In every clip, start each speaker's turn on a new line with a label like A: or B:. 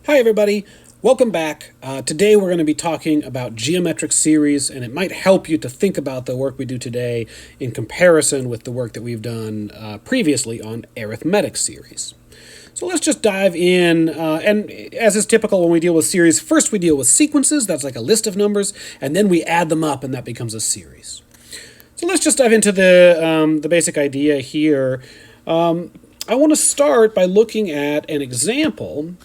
A: Hi everybody, welcome back. Today we're going to be talking about geometric series, and it might help you to think about the work we do today in comparison with the work that we've done previously on arithmetic series. So let's just dive in, and as is typical when we deal with series, first we deal with sequences, that's like a list of numbers, and then we add them up and that becomes a series. So let's just dive into the basic idea here. I want to start by looking at an example.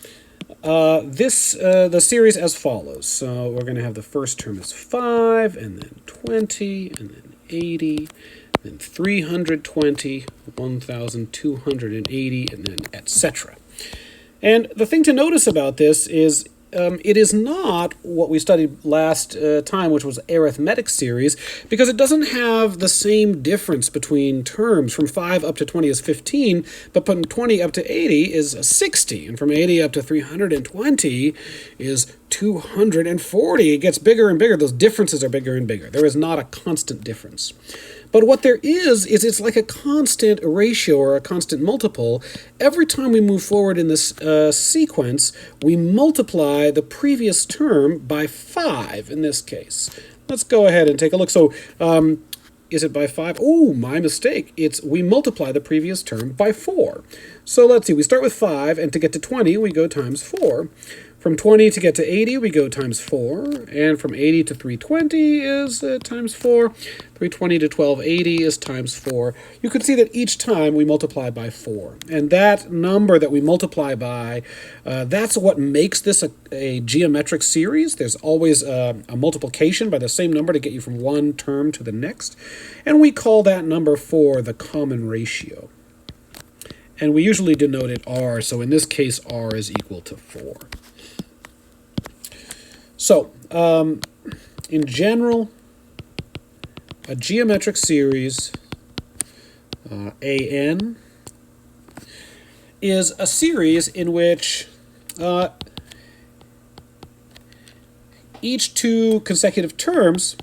A: The series as follows. So we're going to have the first term as 5, and then 20, and then 80, then 320, 1,280, and then etc. And the thing to notice about this is it is not what we studied last time, which was arithmetic series, because it doesn't have the same difference between terms. From 5 up to 20 is 15, but from 20 up to 80 is 60, and from 80 up to 320 is 240. It gets bigger and bigger. Those differences are bigger and bigger. There is not a constant difference. But what there is it's like a constant ratio or a constant multiple. Every time we move forward in this sequence, we multiply the previous term by 5 in this case. Let's go ahead and take a look. So is it by 5? Oh, my mistake. We multiply the previous term by 4. So let's see. We start with 5, and to get to 20, we go times 4. From 20 to get to 80, we go times 4. And from 80 to 320 is times 4. 320 to 1280 is times 4. You can see that each time we multiply by 4. And that number that we multiply by, that's what makes this a geometric series. There's always a multiplication by the same number to get you from one term to the next. And we call that number 4 the common ratio. And we usually denote it R, so in this case R is equal to 4. So, in general, a geometric series, AN, is a series in which each two consecutive terms,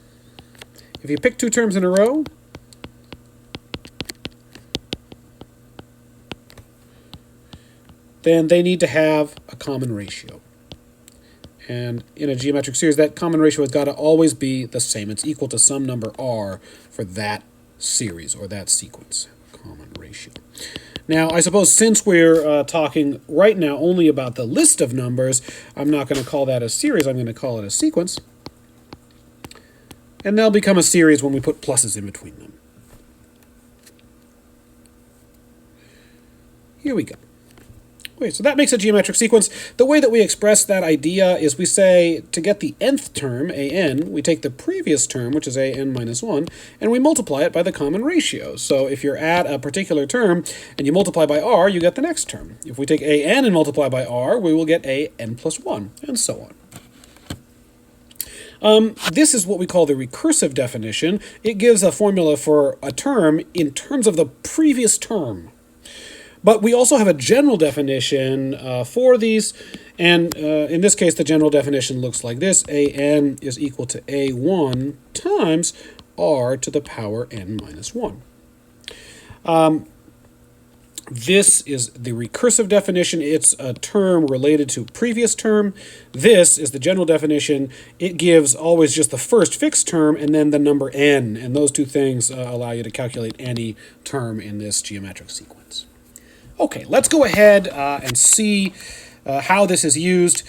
A: if you pick two terms in a row, then they need to have a common ratio. And in a geometric series, that common ratio has got to always be the same. It's equal to some number r for that series or that sequence. Common ratio. Now, I suppose since we're talking right now only about the list of numbers, I'm not going to call that a series. I'm going to call it a sequence. And they'll become a series when we put pluses in between them. Here we go. Okay, so that makes a geometric sequence. The way that we express that idea is we say, to get the nth term, an, we take the previous term, which is an minus 1, and we multiply it by the common ratio. So if you're at a particular term and you multiply by r, you get the next term. If we take an and multiply by r, we will get an plus 1, and so on. This is what we call the recursive definition. It gives a formula for a term in terms of the previous term. But we also have a general definition for these, and in this case, the general definition looks like this. An is equal to a1 times r to the power n minus 1. This is the recursive definition. It's a term related to previous term. This is the general definition. It gives always just the first fixed term and then the number n, and those two things allow you to calculate any term in this geometric sequence. Okay, let's go ahead and see how this is used.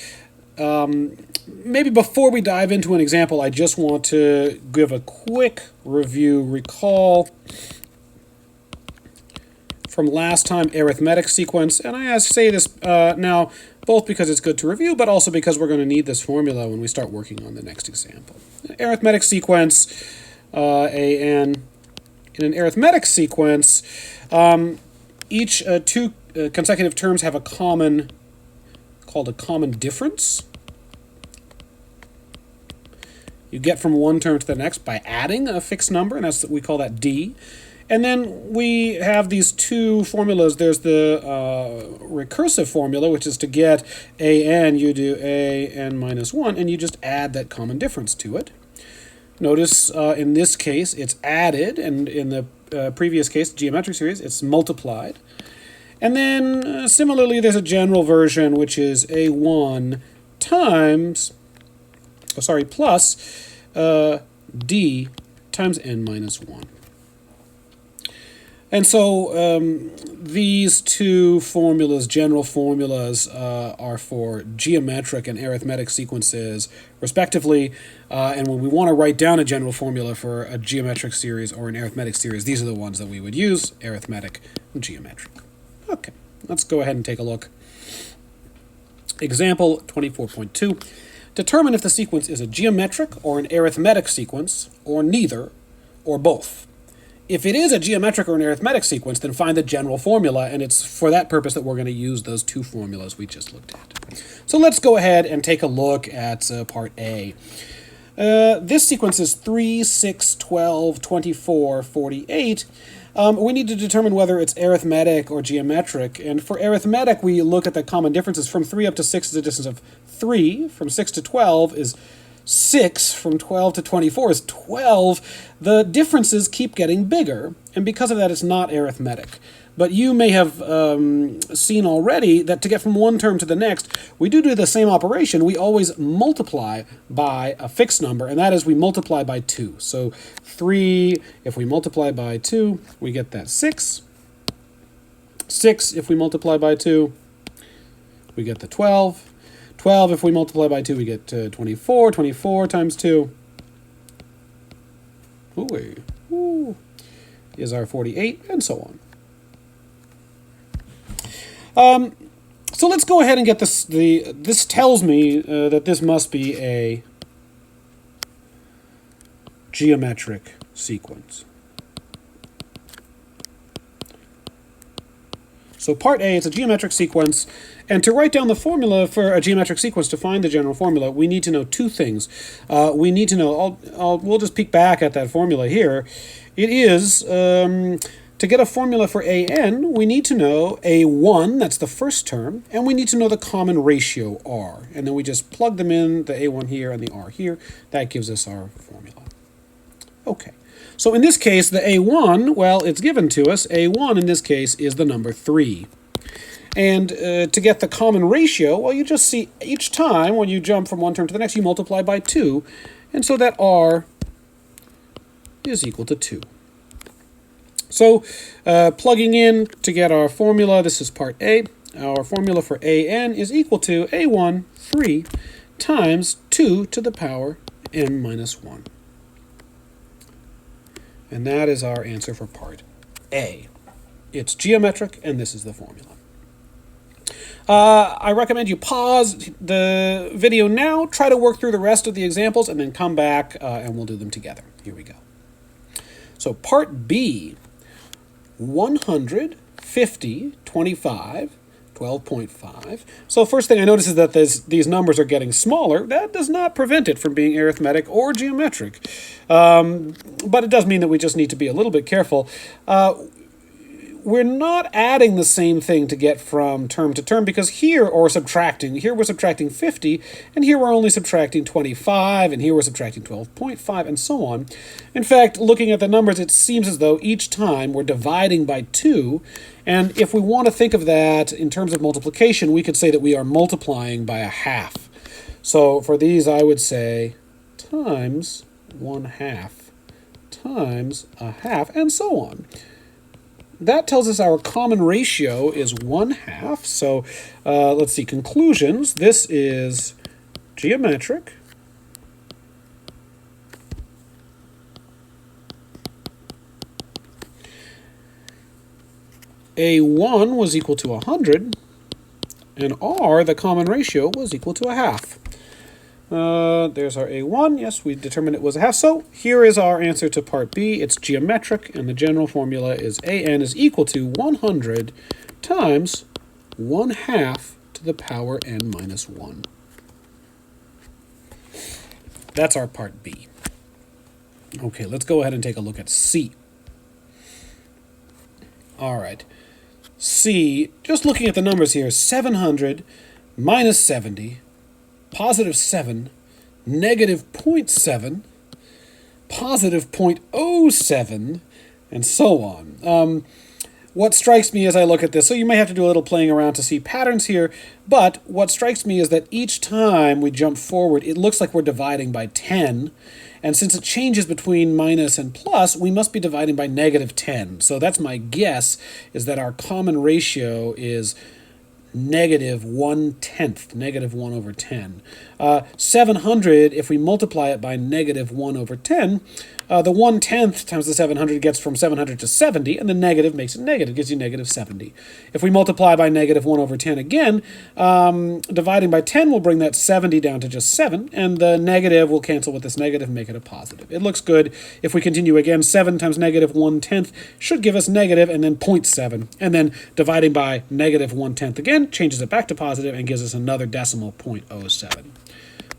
A: Maybe before we dive into an example, I just want to give a quick review, recall from last time arithmetic sequence. And I say this now both because it's good to review, but also because we're going to need this formula when we start working on the next example. Arithmetic sequence, in an arithmetic sequence, each two consecutive terms have a common, called a common difference. You get from one term to the next by adding a fixed number, and we call that d. And then we have these two formulas. There's the recursive formula, which is to get an, you do an minus 1, and you just add that common difference to it. Notice in this case it's added, and in the previous case, geometric series, it's multiplied. And then, similarly, there's a general version, which is A1 times, plus D times n minus 1. And so these two formulas, general formulas, are for geometric and arithmetic sequences, respectively. And when we want to write down a general formula for a geometric series or an arithmetic series, these are the ones that we would use, arithmetic and geometric. Okay, let's go ahead and take a look. Example 24.2. Determine if the sequence is a geometric or an arithmetic sequence, or neither, or both. If it is a geometric or an arithmetic sequence, then find the general formula, and it's for that purpose that we're going to use those two formulas we just looked at. So let's go ahead and take a look at part A. This sequence is 3, 6, 12, 24, 48. We need to determine whether it's arithmetic or geometric. And for arithmetic, we look at the common differences. From 3 up to 6 is a distance of 3. From 6 to 12 is 6. From 12 to 24 is 12. The differences keep getting bigger, and because of that, it's not arithmetic. But you may have seen already that to get from one term to the next, we do the same operation. We always multiply by a fixed number, and that is we multiply by 2. So 3, if we multiply by 2, we get that 6. 6, if we multiply by 2, we get the 12. 12, if we multiply by 2, we get 24. 24 times 2 is our 48, and so on. So let's go ahead and get this. This tells me that this must be a geometric sequence. So part A, it's a geometric sequence, and to write down the formula for a geometric sequence, to find the general formula, we need to know two things. We need to know, we'll just peek back at that formula here. It is, to get a formula for an, we need to know a1, that's the first term, and we need to know the common ratio r. And then we just plug them in, the a1 here and the r here. That gives us our formula. Okay. So in this case, the a1, well, it's given to us. a1 in this case is the number 3. And to get the common ratio, well, you just see each time when you jump from one term to the next, you multiply by 2. And so that r is equal to 2. So plugging in to get our formula, this is part A. Our formula for an is equal to a1, 3, times 2 to the power n minus 1. And that is our answer for part A. It's geometric, and this is the formula. I recommend you pause the video now, try to work through the rest of the examples, and then come back and we'll do them together. Here we go. So part B, 100, 50, 25, 12.5. So first thing I notice is that these numbers are getting smaller. That does not prevent it from being arithmetic or geometric. But it does mean that we just need to be a little bit careful. We're not adding the same thing to get from term to term, because here we're subtracting 50, and here we're only subtracting 25, and here we're subtracting 12.5, and so on. In fact, looking at the numbers, it seems as though each time we're dividing by 2, and if we want to think of that in terms of multiplication, we could say that we are multiplying by a half. So for these, I would say times 1/2 times a half, and so on. That tells us our common ratio is 1/2. So let's see, conclusions. This is geometric. A1 was equal to 100, and R, the common ratio, was equal to a half. There's our A1. Yes, we determined it was a half. So here is our answer to part B. It's geometric, and the general formula is AN is equal to 100 times 1/2 to the power n minus 1. That's our part B. Okay, let's go ahead and take a look at C. All right. C, just looking at the numbers here, 700 minus 70, positive 7, negative 0.7, positive 0.07, and so on. what strikes me as I look at this, so you may have to do a little playing around to see patterns here, but what strikes me is that each time we jump forward, it looks like we're dividing by 10, and since it changes between minus and plus, we must be dividing by negative 10. So that's my guess, is that our common ratio is negative 1/10, negative 1 over 10. 700, if we multiply it by negative 1 over 10, the 1/10 times the 700 gets from 700 to 70, and the negative makes it negative, gives you negative 70. If we multiply by negative 1 over 10 again, dividing by 10 will bring that 70 down to just 7, and the negative will cancel with this negative and make it a positive. It looks good. If we continue again, 7 times negative 1/10 should give us negative, and then 0.7. And then dividing by negative 1/10 again changes it back to positive and gives us another decimal, 0.07.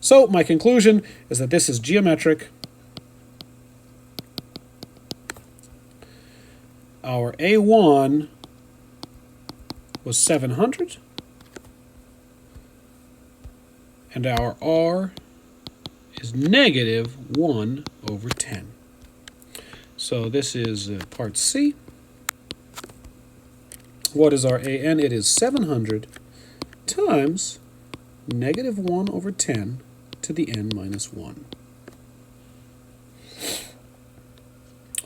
A: So my conclusion is that this is geometric. Our A1 was 700, and our R is negative 1 over 10. So this is part C. What is our AN? It is 700 times negative 1 over 10 to the n minus 1.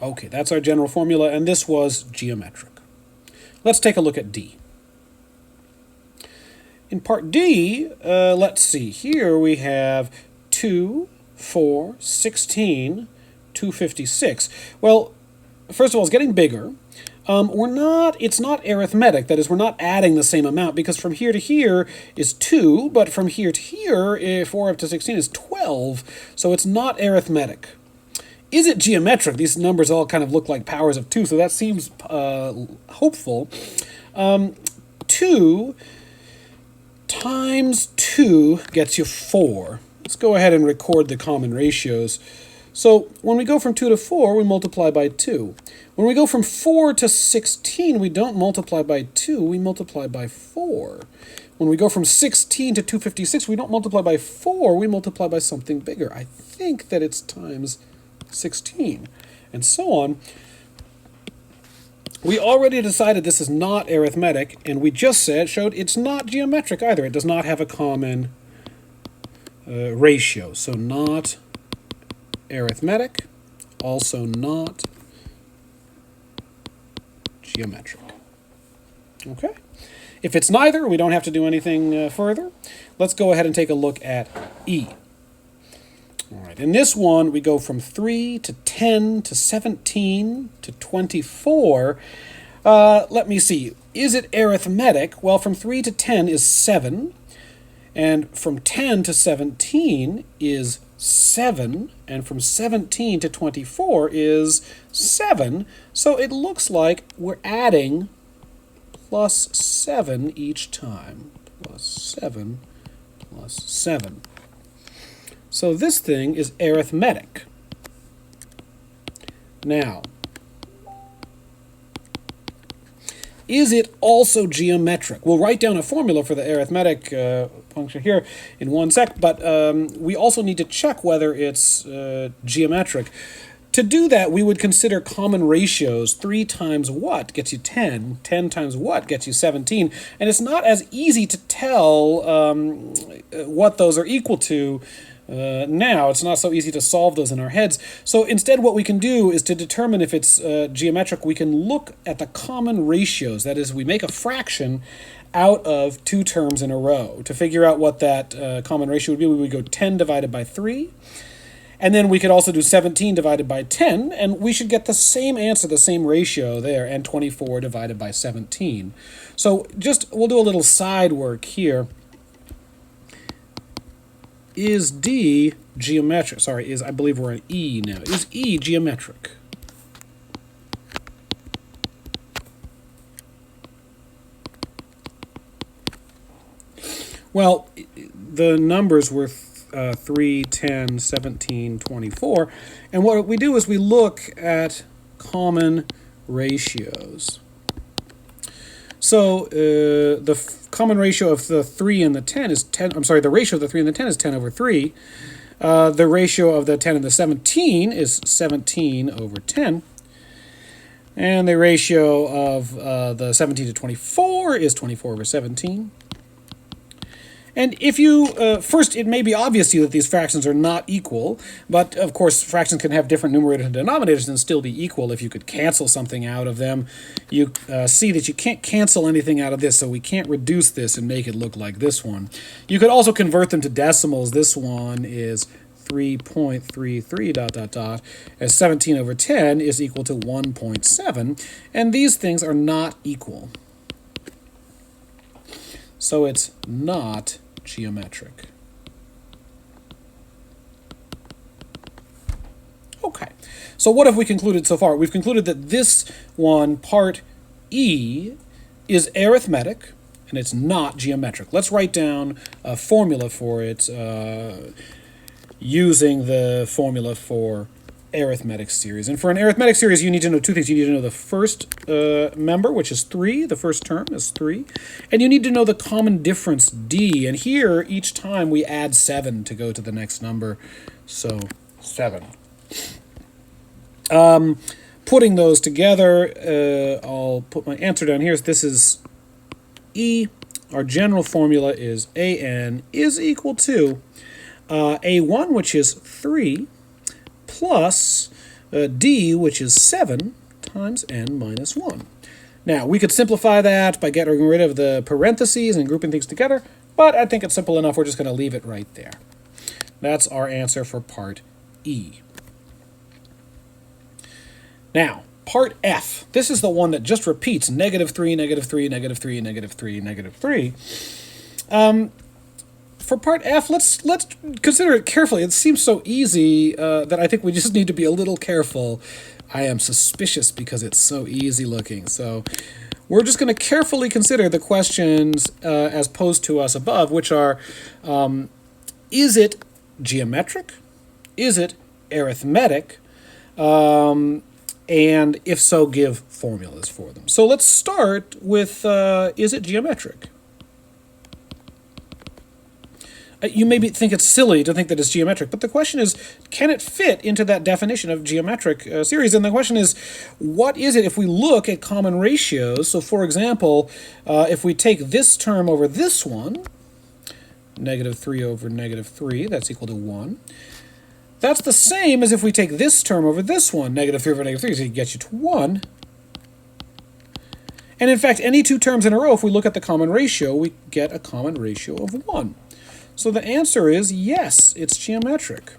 A: Okay, that's our general formula, and this was geometric. Let's take a look at D. In part D, let's see, here we have 2, 4, 16, 256. Well, first of all, it's getting bigger. It's not arithmetic, that is, we're not adding the same amount, because from here to here is 2, but from here to here, 4 up to 16 is 12, so it's not arithmetic. Is it geometric? These numbers all kind of look like powers of 2, so that seems hopeful. 2 times 2 gets you 4. Let's go ahead and record the common ratios. So when we go from 2 to 4, we multiply by 2. When we go from 4 to 16, we don't multiply by 2, we multiply by 4. When we go from 16 to 256, we don't multiply by 4, we multiply by something bigger. I think that it's times 16, and so on. We already decided this is not arithmetic, and we just showed it's not geometric either. It does not have a common ratio, so not arithmetic, also not geometric. Okay? If it's neither, we don't have to do anything further. Let's go ahead and take a look at E. All right, in this one, we go from 3 to 10 to 17 to 24. Let me see. Is it arithmetic? Well, from 3 to 10 is 7. And from 10 to 17 is 7. And from 17 to 24 is 7. So it looks like we're adding plus 7 each time. Plus 7, plus 7. So this thing is arithmetic. Now, is it also geometric? We'll write down a formula for the arithmetic function here in one sec, but we also need to check whether it's geometric. To do that, we would consider common ratios. 3 times what gets you 10? 10 times what gets you 17? And it's not as easy to tell what those are equal to now. It's not so easy to solve those in our heads. So instead what we can do is to determine if it's geometric, we can look at the common ratios. That is, we make a fraction out of 2 terms in a row. To figure out what that common ratio would be, we would go 10 divided by 3. And then we could also do 17 divided by 10, and we should get the same answer, the same ratio there, and 24 divided by 17. So we'll do a little side work here. Is D geometric? Sorry, I believe we're in E now. Is E geometric? Well, the numbers were 3, 10, 17, 24. And what we do is we look at common ratios. So the common ratio of the 3 and the 10 is 10. I'm sorry, the ratio of the 3 and the 10 is 10 over 3. The ratio of the 10 and the 17 is 17 over 10. And the ratio of the 17 to 24 is 24 over 17. And if you, first, it may be obvious to you that these fractions are not equal, but of course fractions can have different numerators and denominators and still be equal. If you could cancel something out of them, you see that you can't cancel anything out of this, so we can't reduce this and make it look like this one. You could also convert them to decimals. This one is 3.33 ... as 17 over 10 is equal to 1.7, and these things are not equal. So it's not geometric. Okay, so what have we concluded so far? We've concluded that this one, part E, is arithmetic, and it's not geometric. Let's write down a formula for it using the formula for arithmetic series. And for an arithmetic series, you need to know two things. You need to know the first member, which is 3. The first term is 3. And you need to know the common difference, D. And here, each time we add 7 to go to the next number. So 7. Putting those together, I'll put my answer down here. This is E. Our general formula is AN is equal to A1, which is 3, plus D, which is 7, times n minus 1. Now, we could simplify that by getting rid of the parentheses and grouping things together, but I think it's simple enough. We're just going to leave it right there. That's our answer for part E. Now, part F. This is the one that just repeats -3, -3, -3, -3, -3. For part F, let's consider it carefully. It seems so easy that I think we just need to be a little careful. I am suspicious because it's so easy looking. So we're just going to carefully consider the questions as posed to us above, which are, is it geometric? Is it arithmetic? And if so, give formulas for them. So let's start with, is it geometric? You maybe think it's silly to think that it's geometric, but the question is, can it fit into that definition of geometric series? And the question is, what is it if we look at common ratios? So for example, if we take this term over this one, -3 over -3, that's equal to 1. That's the same as if we take this term over this one, -3 over -3, so it gets you to 1. And in fact, any two terms in a row, if we look at the common ratio, we get a common ratio of 1. So the answer is yes, it's geometric.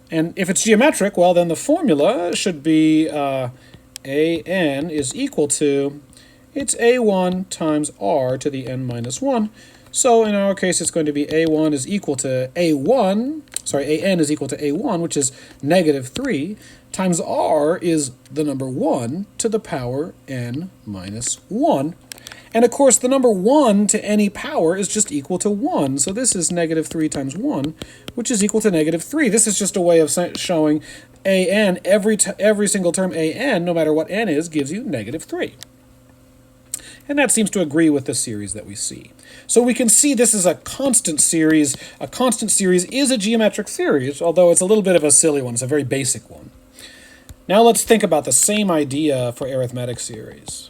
A: And if it's geometric, well, then the formula should be AN is equal to, it's A1 times R to the n minus 1. So in our case, it's going to be A1 is equal to AN is equal to A1, which is -3, times R is the number 1 to the power n minus 1. And of course, the number 1 to any power is just equal to 1. So this is -3 times 1, which is equal to -3. This is just a way of showing AN, every single term AN, no matter what n is, gives you -3. And that seems to agree with the series that we see. So we can see this is a constant series. A constant series is a geometric series, although it's a little bit of a silly one. It's a very basic one. Now let's think about the same idea for arithmetic series.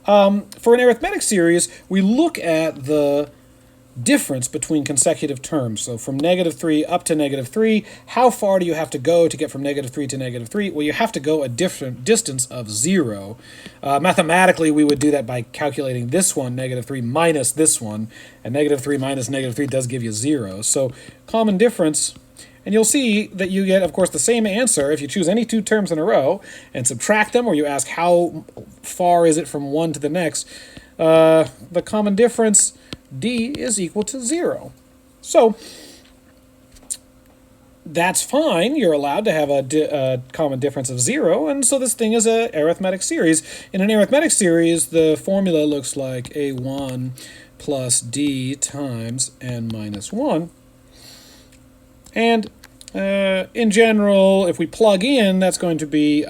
A: For an arithmetic series, we look at the difference between consecutive terms. So from -3 up to -3, how far do you have to go to get from -3 to -3? Well, you have to go a different distance of 0. Mathematically, we would do that by calculating this one, -3 minus this one, and -3 minus -3 does give you 0. So common difference, and you'll see that you get, of course, the same answer if you choose any two terms in a row and subtract them, or you ask how far is it from one to the next. The common difference, D, is equal to 0. So that's fine. You're allowed to have a common difference of 0, and so this thing is an arithmetic series. In an arithmetic series, the formula looks like A1 plus D times n minus 1. And in general, if we plug in, that's going to be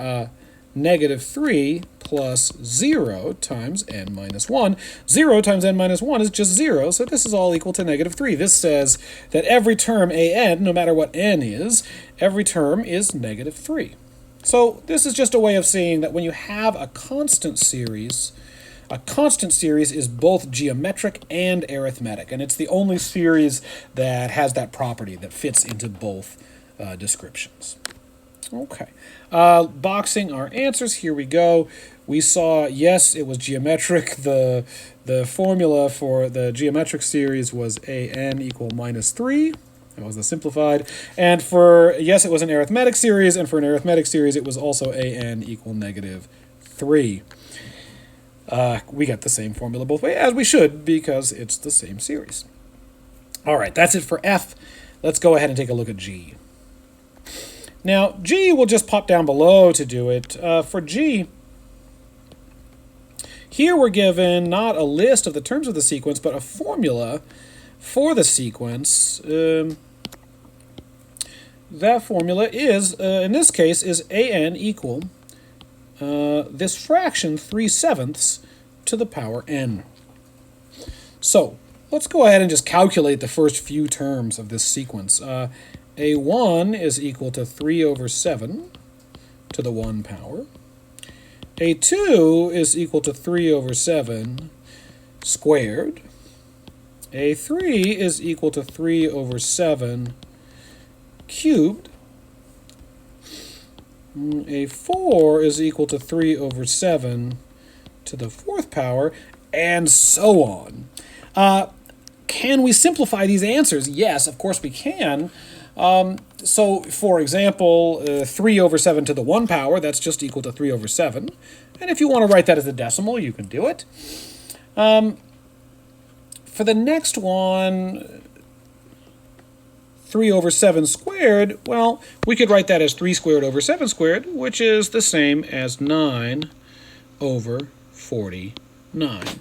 A: negative 3 plus 0 times n minus 1. 0 times n minus 1 is just 0, so this is all equal to negative 3. This says that every term an, no matter what n is, every term is negative 3. So this is just a way of saying that when you have a constant series is both geometric and arithmetic, and it's the only series that has that property that fits into both descriptions. Okay, boxing our answers, here we go. We saw, yes, it was geometric. The formula for the geometric series was an equal minus 3. That was the simplified. And for, yes, it was an arithmetic series, and for an arithmetic series, it was also an equal negative 3. We got the same formula both ways, as we should, because it's the same series. All right, that's it for F. Let's go ahead and take a look at G. Now, G will just pop down below to do it. For G, here we're given not a list of the terms of the sequence, but a formula for the sequence. That formula is, in this case, is an equal this fraction 3/7 to the power n. So let's go ahead and just calculate the first few terms of this sequence. A1 is equal to 3/7 to the 1 power. A2 is equal to 3/7 squared. A3 is equal to 3/7 cubed. A4 is equal to 3/7 to the 4th power, and so on. Can we simplify these answers? Yes, of course we can. So, for example, 3/7 to the 1 power, that's just equal to 3/7. And if you want to write that as a decimal, you can do it. For the next one, 3/7 squared, well, we could write that as 3 squared over 7 squared, which is the same as 9/49.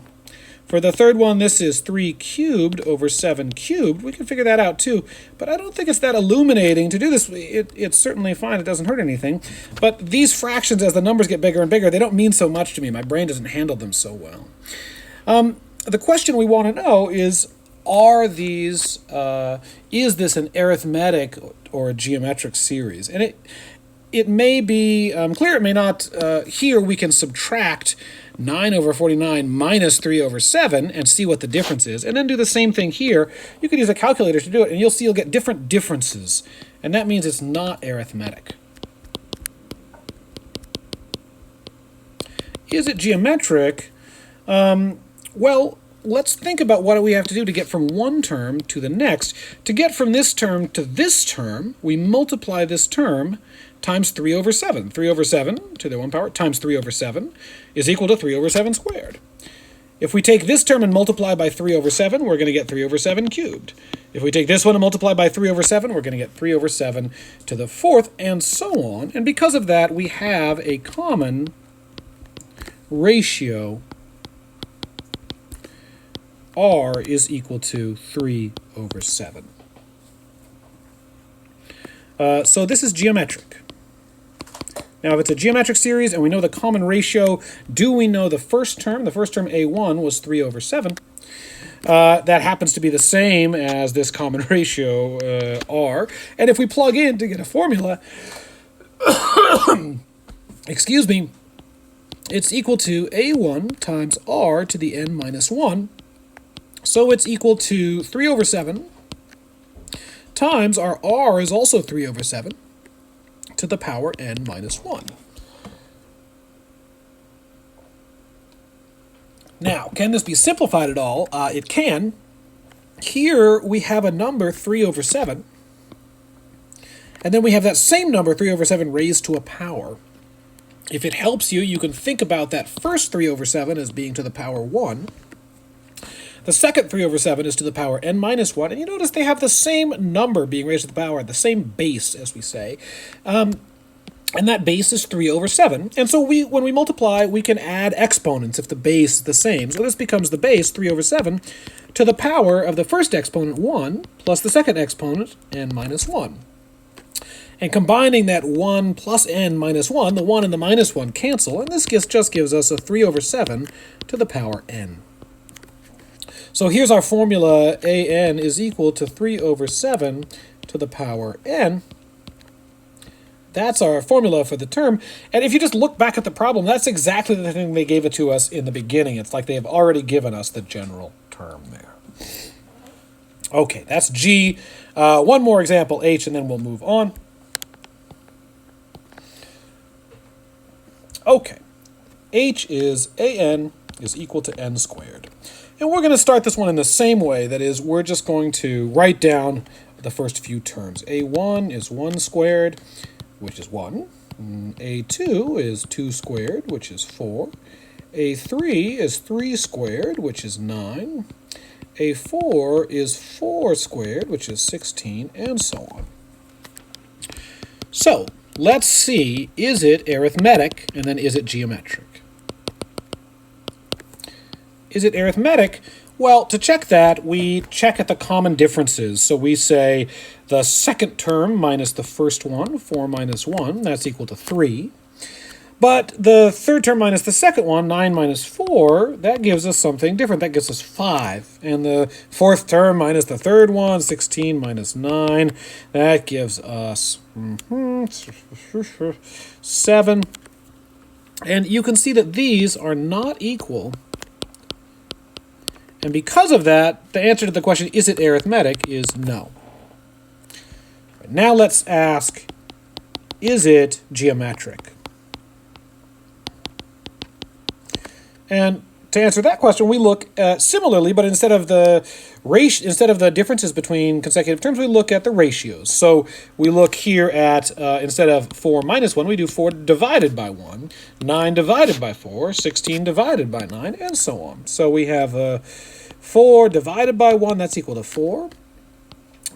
A: For the third one, this is 3 cubed over 7 cubed. We can figure that out too, but I don't think it's that illuminating to do this. It's certainly fine. It doesn't hurt anything. But these fractions, as the numbers get bigger and bigger, they don't mean so much to me. My brain doesn't handle them so well. The question we want to know is, is this an arithmetic or a geometric series? And it may be clear, it may not. Here we can subtract 9/49 minus 3/7 and see what the difference is, and then do the same thing here. You could use a calculator to do it, and you'll see you'll get different differences, and that means it's not arithmetic. Is it geometric? Well, let's think about what we have to do to get from one term to the next. To get from this term to this term, we multiply this term times 3/7. 3/7 to the 1 power times 3/7 is equal to 3/7 squared. If we take this term and multiply by 3/7, we're going to get 3/7 cubed. If we take this one and multiply by 3/7, we're going to get 3/7 to the 4th, and so on. And because of that, we have a common ratio. R is equal to 3/7. So this is geometric. Now, if it's a geometric series and we know the common ratio, do we know the first term? The first term, A1, was 3/7. That happens to be the same as this common ratio, R. And if we plug in to get a formula, excuse me, it's equal to A1 times R to the n minus 1. So it's equal to 3/7 times our R is also 3/7 to the power n minus 1. Now, can this be simplified at all? It can. Here we have a number 3/7, and then we have that same number 3/7 raised to a power. If it helps you, you can think about that first 3/7 as being to the power 1. The second 3/7 is to the power n minus 1, and you notice they have the same number being raised to the power, the same base, as we say. And that base is 3/7. And so when we multiply, we can add exponents if the base is the same. So this becomes the base, 3/7, to the power of the first exponent, 1, plus the second exponent, n minus 1. And combining that 1 plus n minus 1, the 1 and the minus 1 cancel, and this just gives us a 3 over 7 to the power n. So here's our formula, an is equal to 3 over 7 to the power n. That's our formula for the term. And if you just look back at the problem, that's exactly the thing they gave it to us in the beginning. It's like they have already given us the general term there. Okay, that's G. One more example, H, and then we'll move on. Okay, H is an is equal to n squared. And we're going to start this one in the same way. That is, we're just going to write down the first few terms. A1 is 1 squared, which is 1. A2 is 2 squared, which is 4. A3 is 3 squared, which is 9. A4 is 4 squared, which is 16, and so on. So, let's see, is it arithmetic, and then is it geometric? Is it arithmetic? Well, to check that, we check at the common differences. So we say the second term minus the first one, 4 minus 1, that's equal to 3. But the third term minus the second one, 9 minus 4, that gives us something different. That gives us 5. And the fourth term minus the third one, 16 minus 9, that gives us 7. And you can see that these are not equal. And because of that, the answer to the question, is it arithmetic, is no. Now let's ask, is it geometric? And to answer that question, we look similarly, but instead of the differences between consecutive terms, we look at the ratios. So we look here at, instead of 4 minus 1, we do 4 divided by 1, 9 divided by 4, 16 divided by 9, and so on. So we have 4 divided by 1, that's equal to 4.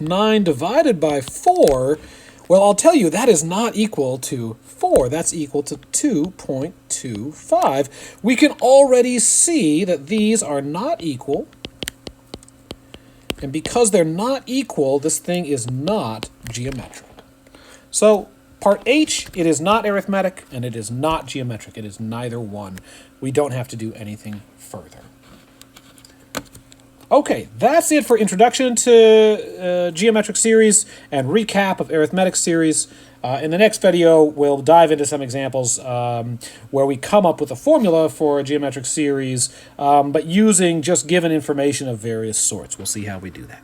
A: 9 divided by 4, well, I'll tell you, that is not equal to 4. That's equal to 2.25. We can already see that these are not equal. And because they're not equal, this thing is not geometric. So, part H, it is not arithmetic, and it is not geometric. It is neither one. We don't have to do anything further. Okay, that's it for introduction to geometric series and recap of arithmetic series. In the next video, we'll dive into some examples where we come up with a formula for a geometric series, but using just given information of various sorts. We'll see how we do that.